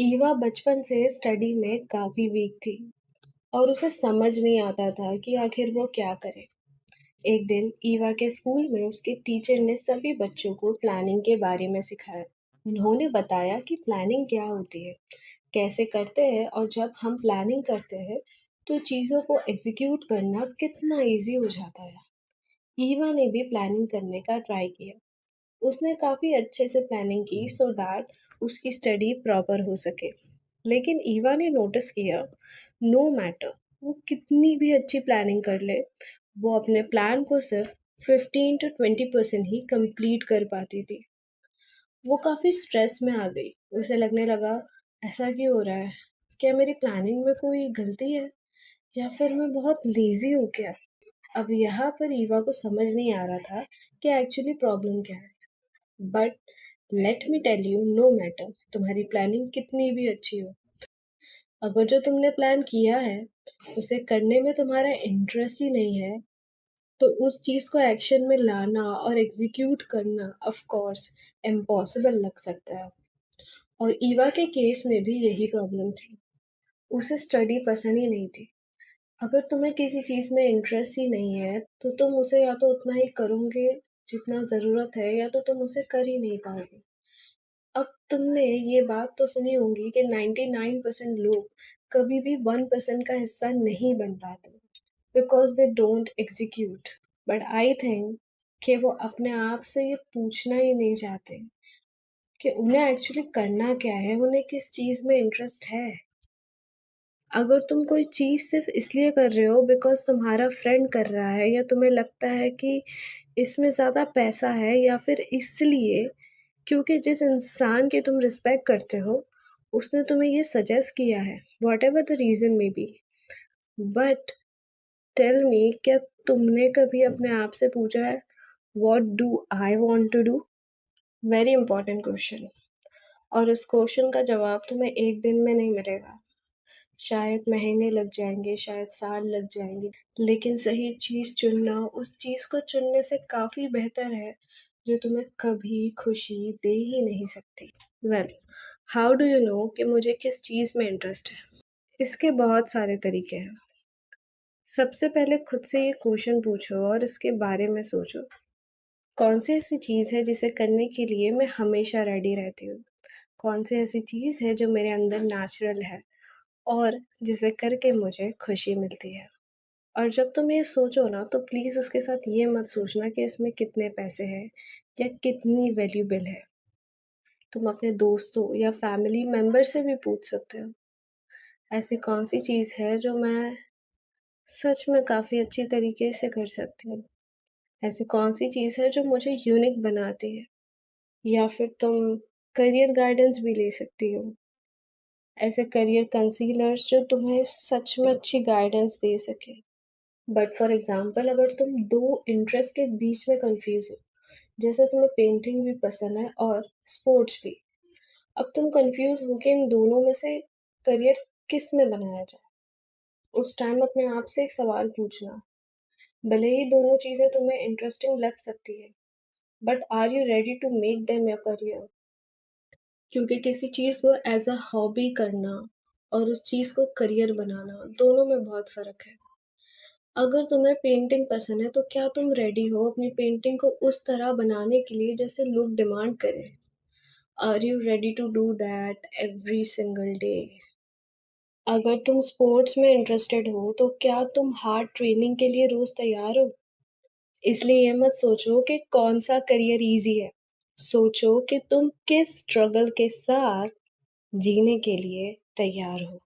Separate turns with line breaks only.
ईवा बचपन से स्टडी में काफी वीक थी और उसे समझ नहीं आता था कि आखिर वो क्या करे। एक दिन ईवा के स्कूल में उसके टीचर ने सभी बच्चों को प्लानिंग के बारे में सिखाया। उन्होंने बताया कि प्लानिंग क्या होती है, कैसे करते हैं और जब हम प्लानिंग करते हैं तो चीज़ों को एग्जीक्यूट करना कितना इजी हो जाता है। ईवा ने भी प्लानिंग करने का ट्राई किया। उसने काफ़ी अच्छे से प्लानिंग की सो दैट उसकी स्टडी प्रॉपर हो सके। लेकिन ईवा ने नोटिस किया, नो मैटर वो कितनी भी अच्छी प्लानिंग कर ले, वो अपने प्लान को सिर्फ 15 to 20% ही कंप्लीट कर पाती थी। वो काफ़ी स्ट्रेस में आ गई। उसे लगने लगा, ऐसा क्यों हो रहा है? क्या मेरी प्लानिंग में कोई गलती है या फिर मैं बहुत लेजी हूँ क्या? अब यहाँ पर ईवा को समझ नहीं आ रहा था कि एक्चुअली प्रॉब्लम क्या है। But let me tell you, no matter तुम्हारी प्लानिंग कितनी भी अच्छी हो, अगर जो तुमने प्लान किया है उसे करने में तुम्हारा इंटरेस्ट ही नहीं है तो उस चीज़ को एक्शन में लाना और एग्जीक्यूट करना ऑफ कोर्स इम्पॉसिबल लग सकता है। और ईवा के केस में भी यही प्रॉब्लम थी। उसे स्टडी पसंद ही नहीं थी। अगर तुम्हें किसी चीज़ में इंटरेस्ट ही नहीं है तो तुम उसे या तो उतना ही करोगे जितना ज़रूरत है या तो तुम उसे कर ही नहीं पाओगे। अब तुमने ये बात तो सुनी होगी कि 99% लोग कभी भी 1% का हिस्सा नहीं बन पाते because they don't execute. But I think कि वो अपने आप से ये पूछना ही नहीं चाहते कि उन्हें एक्चुअली करना क्या है, उन्हें किस चीज़ में इंटरेस्ट है। अगर तुम कोई चीज़ सिर्फ इसलिए कर रहे हो बिकॉज तुम्हारा फ्रेंड कर रहा है या तुम्हें लगता है कि इसमें ज़्यादा पैसा है या फिर इसलिए क्योंकि जिस इंसान की तुम रिस्पेक्ट करते हो उसने तुम्हें ये सजेस्ट किया है, whatever the reason may be. But tell me, क्या तुमने कभी अपने आप से पूछा है what do I want to do? Very important question. और इस क्वेश्चन का जवाब तुम्हें एक दिन में नहीं मिलेगा, शायद महीने लग जाएंगे, शायद साल लग जाएंगे। लेकिन सही चीज़ चुनना उस चीज़ को चुनने से काफ़ी बेहतर है जो तुम्हें कभी खुशी दे ही नहीं सकती। Well, how do you know कि मुझे किस चीज़ में इंटरेस्ट है? इसके बहुत सारे तरीके हैं। सबसे पहले खुद से ये क्वेश्चन पूछो और इसके बारे में सोचो, कौन सी ऐसी चीज़ है जिसे करने के लिए मैं हमेशा रेडी रहती हूँ? कौन सी ऐसी चीज़ है जो मेरे अंदर नेचुरल है और जिसे करके मुझे खुशी मिलती है? और जब तुम ये सोचो ना तो प्लीज़ उसके साथ ये मत सोचना कि इसमें कितने पैसे हैं या कितनी वैल्यूबल है। तुम अपने दोस्तों या फैमिली मेंबर से भी पूछ सकते हो, ऐसी कौन सी चीज़ है जो मैं सच में काफ़ी अच्छी तरीके से कर सकती हूँ? ऐसी कौन सी चीज़ है जो मुझे यूनिक बनाती है? या फिर तुम करियर गाइडेंस भी ले सकती हो, ऐसे करियर कंसीलर्स जो तुम्हें सच में अच्छी गाइडेंस दे सके। बट फॉर एग्जाम्पल, अगर तुम दो इंटरेस्ट के बीच में कंफ्यूज हो, जैसे तुम्हें पेंटिंग भी पसंद है और स्पोर्ट्स भी, अब तुम कंफ्यूज हो कि इन दोनों में से करियर किस में बनाया जाए, उस टाइम अपने आप से एक सवाल पूछना, भले ही दोनों चीज़ें तुम्हें इंटरेस्टिंग लग सकती है, but are you ready to make them your career? क्योंकि किसी चीज़ को एज अ हॉबी करना और उस चीज़ को करियर बनाना, दोनों में बहुत फ़र्क है। अगर तुम्हें पेंटिंग पसंद है तो क्या तुम रेडी हो अपनी पेंटिंग को उस तरह बनाने के लिए जैसे लोग डिमांड करें? Are you ready to do that every single day? अगर तुम स्पोर्ट्स में इंटरेस्टेड हो तो क्या तुम हार्ड ट्रेनिंग के लिए रोज तैयार हो? इसलिए ये मत सोचो कि कौन सा करियर इजी है, सोचो कि तुम किस स्ट्रगल के साथ जीने के लिए तैयार हो।